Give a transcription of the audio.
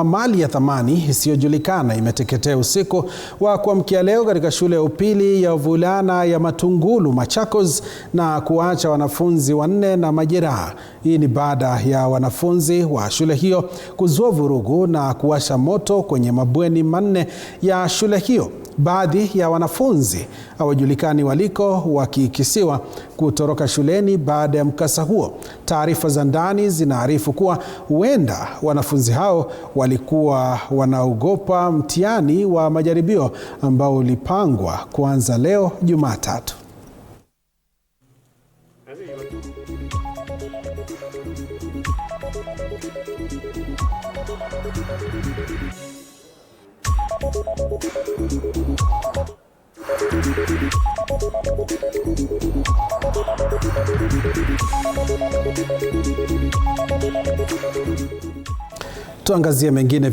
Mali ya thamani isiyojulikana imeteketea usiku wa kuamkia leo katika shule ya upili ya wavulana ya Matungulu, Machakos, na kuacha wanafunzi 4 na majeraha. Hii ni baada ya wanafunzi wa shule hiyo kuzua vurugu na kuwasha moto kwenye mabweni 4 ya shule hiyo. Baadhi ya wanafunzi hawajulikani waliko, wakikisiwa kutoroka shuleni baada ya mkasa huo. Taarifa za ndani zinaarifu kuwa huenda wanafunzi hao walikuwa wanaogopa mtihani wa majaribio ambao ulipangwa kuanza leo Jumatatu. Tuangazie mengine.